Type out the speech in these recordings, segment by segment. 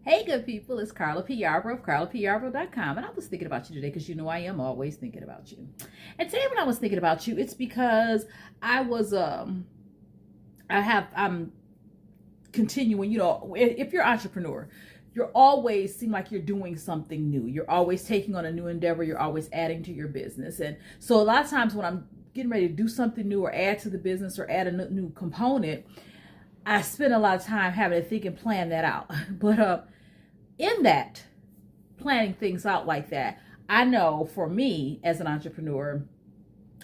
Hey, good people, it's Carla P. Yarbrough of CarlaPYarbrough.com, and I was thinking about you today because you know I am always thinking about you. And today, when I was thinking about you, it's because I was I'm continuing. If you're an entrepreneur, you're always seem like you're doing something new. You're always taking on a new endeavor. You're always adding to your business, and so a lot of times when I'm getting ready to do something new or add to the business or add a new component, I spend a lot of time having to think and plan that out. But in that planning things out like that, I know for me as an entrepreneur,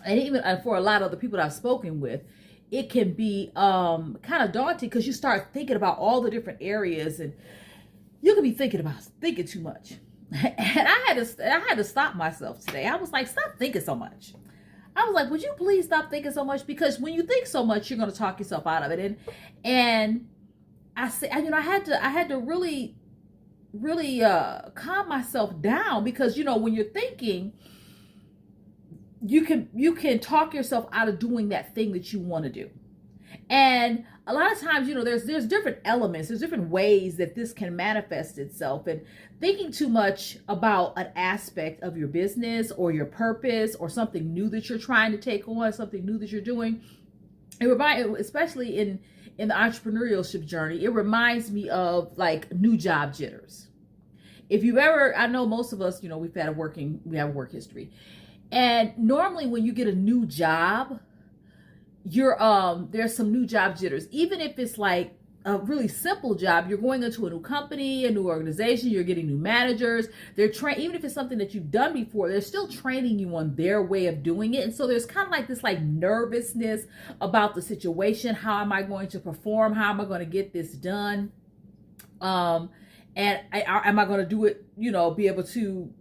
and even for a lot of the people that I've spoken with, it can be kind of daunting because you start thinking about all the different areas, and you can be thinking too much. And I had to stop myself today. I was like, stop thinking so much. I was like, would you please stop thinking so much? Because when you think so much, you're going to talk yourself out of it. And I said, I had to really calm myself down, because when you're thinking, you can talk yourself out of doing that thing that you want to do. And a lot of times, there's different elements, there's different ways that this can manifest itself. And thinking too much about an aspect of your business or your purpose or something new that you're trying to take on, something new that you're doing, especially in the entrepreneurship journey, it reminds me of like new job jitters. If you've ever, I know most of us, we have a work history. And normally when you get a new job, there's some new job jitters. Even if it's like a really simple job, you're going into a new company, a new organization, you're getting new managers. Even if it's something that you've done before, they're still training you on their way of doing it. And so there's kind of like this like nervousness about the situation. How am I going to perform? How am I going to get this done? And am I going to do it, be able to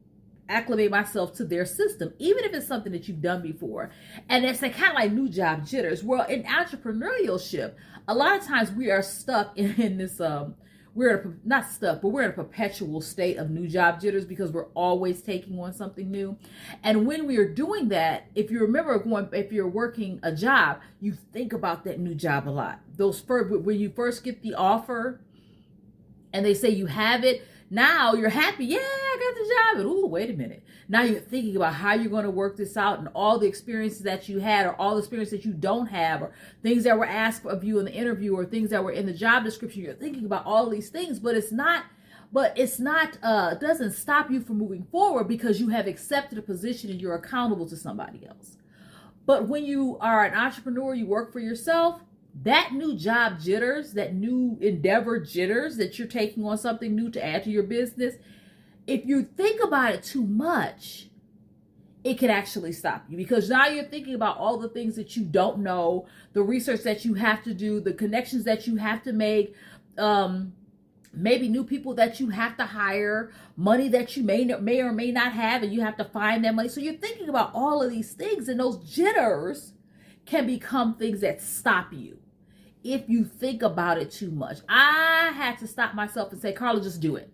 acclimate myself to their system, even if it's something that you've done before. And it's kind of like new job jitters. Well, in entrepreneurship, a lot of times we are stuck in this, not stuck, but we're in a perpetual state of new job jitters because we're always taking on something new. And when we are doing that, if you remember if you're working a job, you think about that new job a lot. When you first get the offer and they say you have it, now you're happy. Yeah, I got the job. And wait a minute. Now you're thinking about how you're going to work this out, and all the experiences that you had, or all the experience that you don't have, or things that were asked of you in the interview, or things that were in the job description. You're thinking about all these things, but it's not doesn't stop you from moving forward because you have accepted a position and you're accountable to somebody else. But when you are an entrepreneur, you work for yourself, that new job jitters, that new endeavor jitters that you're taking on something new to add to your business, if you think about it too much, it can actually stop you, because now you're thinking about all the things that you don't know, the research that you have to do, the connections that you have to make, maybe new people that you have to hire, money that you may or may not have, and you have to find that money. So you're thinking about all of these things, and those jitters can become things that stop you if you think about it too much. I had to stop myself and say, Carla, just do it.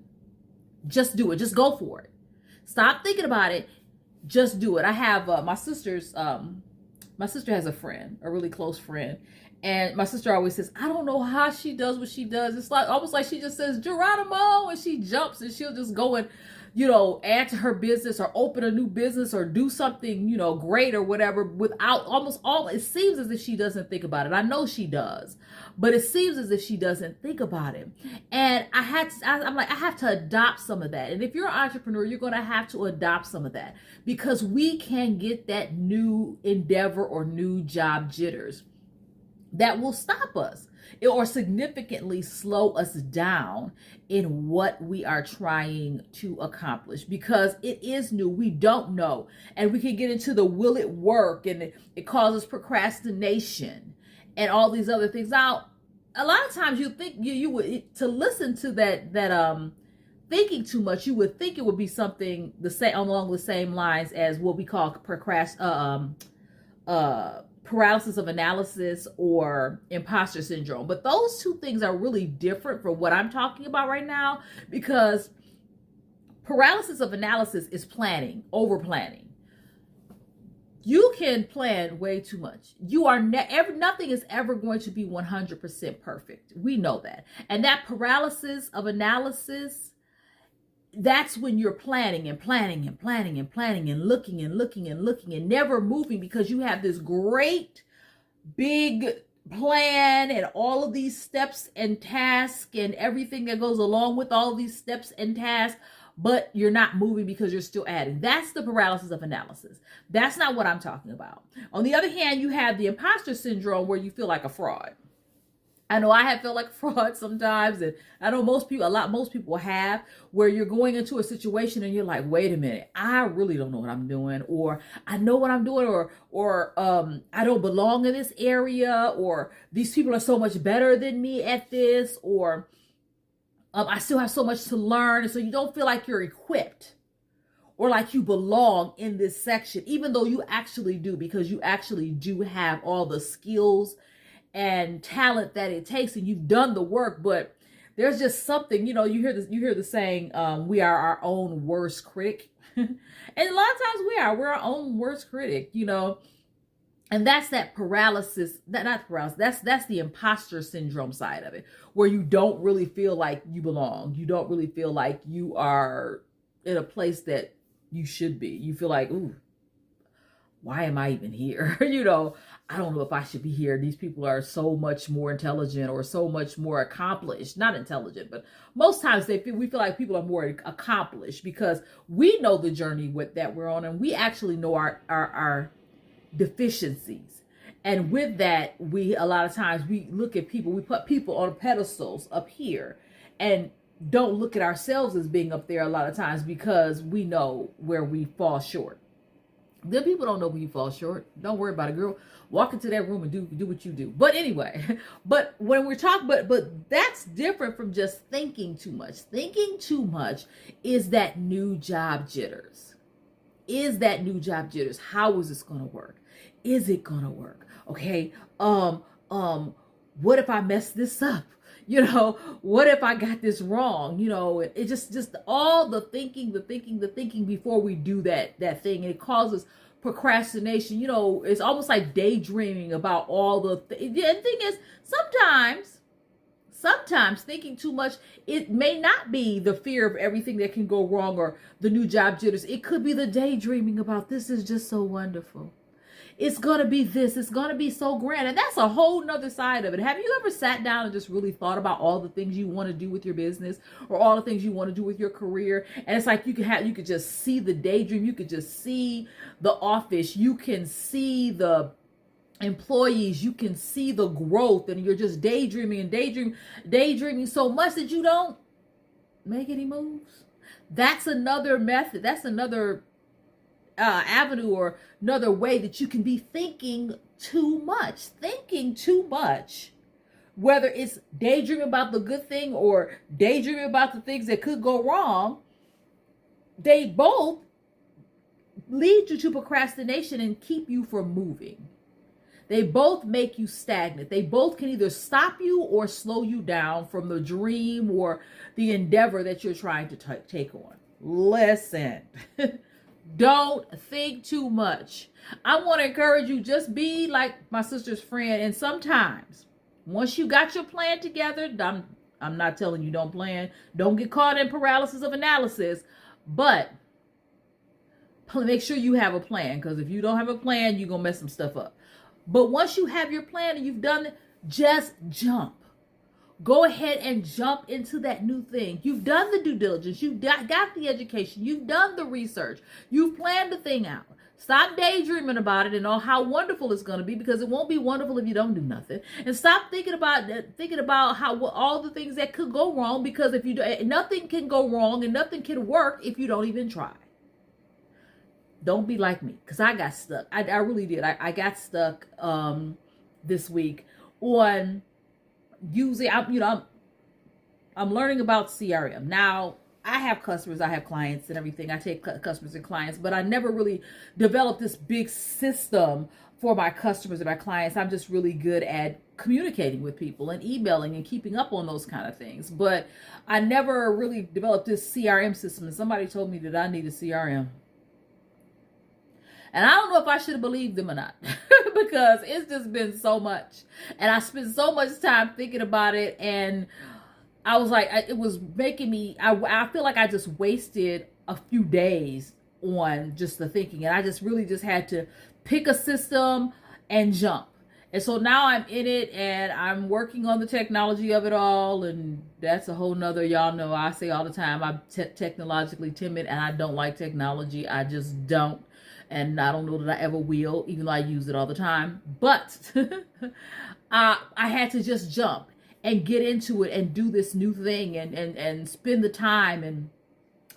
Just do it. Just go for it. Stop thinking about it. Just do it. I have my sister has a friend, a really close friend. And my sister always says, I don't know how she does what she does. It's like almost like she just says, Geronimo, and she jumps and she'll just go and, add to her business or open a new business or do something, great or whatever without it seems as if she doesn't think about it. I know she does, but it seems as if she doesn't think about it. And I have to adopt some of that. And if you're an entrepreneur, you're going to have to adopt some of that, because we can get that new endeavor or new job jitters that will stop us or significantly slow us down in what we are trying to accomplish, because it is new. We don't know. And we can get into the will it work, and it causes procrastination and all these other things. Now, a lot of times you think you would, to listen to that thinking too much, you would think it would be something along the same lines as what we call paralysis of analysis or imposter syndrome. But those two things are really different from what I'm talking about right now, because paralysis of analysis is planning, over planning. You can plan way too much. You are nothing is ever going to be 100% perfect. We know that. And that paralysis of analysis, that's when you're planning and planning and planning and planning and looking and looking and looking and never moving, because you have this great big plan and all of these steps and tasks and everything that goes along with all these steps and tasks, but you're not moving because you're still adding. That's the paralysis of analysis. That's not what I'm talking about. On the other hand, you have the imposter syndrome, where you feel like a fraud. I know I have felt like a fraud sometimes, and I know most people have, where you're going into a situation and you're like, wait a minute, I really don't know what I'm doing, or I know what I'm doing, or I don't belong in this area, or these people are so much better than me at this, or I still have so much to learn. And so you don't feel like you're equipped or like you belong in this section, even though you actually do, because you actually do have all the skills and talent that it takes, and you've done the work. But there's just something, you hear the saying, we are our own worst critic. And a lot of times we're our own worst critic, and that's that paralysis, not paralysis, that's the imposter syndrome side of it, where you don't really feel like you belong. You don't really feel like you are in a place that you should be. You feel like, ooh, why am I even here? I don't know if I should be here. These people are so much more intelligent or so much more accomplished. Not intelligent, but most times we feel like people are more accomplished because we know the journey that we're on, and we actually know our deficiencies. And with that, a lot of times we look at people, we put people on pedestals up here and don't look at ourselves as being up there a lot of times, because we know where we fall short. Then people don't know when you fall short. Don't worry about it, girl. Walk into that room and do what you do. But anyway, but when we're talking, but that's different from just thinking too much. Thinking too much is that new job jitters. How is this going to work? Is it going to work? Okay. What if I mess this up? What if I got this wrong? It just all the thinking before we do that thing. And it causes procrastination. It's almost like daydreaming about all the things. The thing is, sometimes thinking too much, it may not be the fear of everything that can go wrong or the new job jitters. It could be the daydreaming about, this is just so wonderful. It's going to be this. It's going to be so grand. And that's a whole nother side of it. Have you ever sat down and just really thought about all the things you want to do with your business, or all the things you want to do with your career? And it's like you could just see the daydream. You could just see the office. You can see the employees. You can see the growth, and you're just daydreaming so much that you don't make any moves. That's another method. That's another avenue, or another way that you can be thinking too much, whether it's daydreaming about the good thing or daydreaming about the things that could go wrong. They both lead you to procrastination and keep you from moving. They both make you stagnant. They both can either stop you or slow you down from the dream or the endeavor that you're trying to take on. Listen. Don't think too much. I want to encourage you, just be like my sister's friend. And sometimes, once you got your plan together, I'm not telling you don't plan. Don't get caught in paralysis of analysis. But make sure you have a plan. Because if you don't have a plan, you're going to mess some stuff up. But once you have your plan and you've done it, just jump. Go ahead and jump into that new thing. You've done the due diligence. You've got the education. You've done the research. You've planned the thing out. Stop daydreaming about it and how wonderful it's going to be, because it won't be wonderful if you don't do nothing. And stop thinking about how all the things that could go wrong, because if you do, nothing can go wrong and nothing can work if you don't even try. Don't be like me, because I got stuck. I really did. I got stuck this week on using, I'm learning about CRM. Now, I have customers, I have clients and everything. I take customers and clients, but I never really developed this big system for my customers and my clients. I'm just really good at communicating with people and emailing and keeping up on those kind of things. But I never really developed this CRM system. And somebody told me that I need a CRM. And I don't know if I should have believed them or not because it's just been so much. And I spent so much time thinking about it. And I was like, it was making me, I feel like I just wasted a few days on just the thinking. And I just really just had to pick a system and jump. And so now I'm in it and I'm working on the technology of it all. And that's a whole nother, y'all know, I say all the time, I'm technologically timid and I don't like technology. I just don't. And I don't know that I ever will, even though I use it all the time. But I had to just jump and get into it and do this new thing and spend the time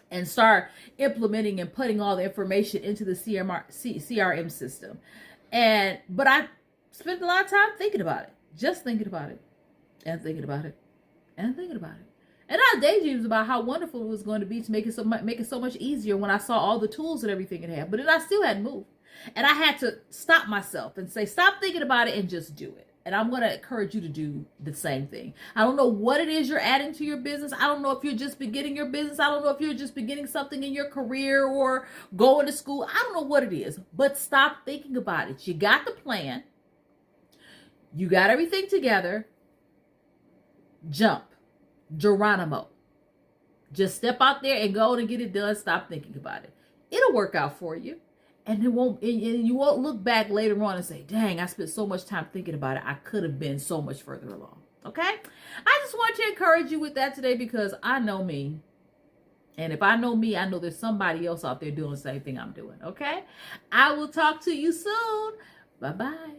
and start implementing and putting all the information into the CRM system. But I spent a lot of time thinking about it, just thinking about it and thinking about it and thinking about it. And I daydreams about how wonderful it was going to be to make it so much easier when I saw all the tools and everything it had. But then I still hadn't moved. And I had to stop myself and say, stop thinking about it and just do it. And I'm going to encourage you to do the same thing. I don't know what it is you're adding to your business. I don't know if you're just beginning your business. I don't know if you're just beginning something in your career or going to school. I don't know what it is. But stop thinking about it. You got the plan. You got everything together. Jump. Geronimo. Just step out there and go and get it done. Stop thinking about it. It'll work out for you. And you won't look back later on and say, dang, I spent so much time thinking about it. I could have been so much further along. Okay? I just want to encourage you with that today because I know me. And if I know me, I know there's somebody else out there doing the same thing I'm doing. Okay? I will talk to you soon. Bye-bye.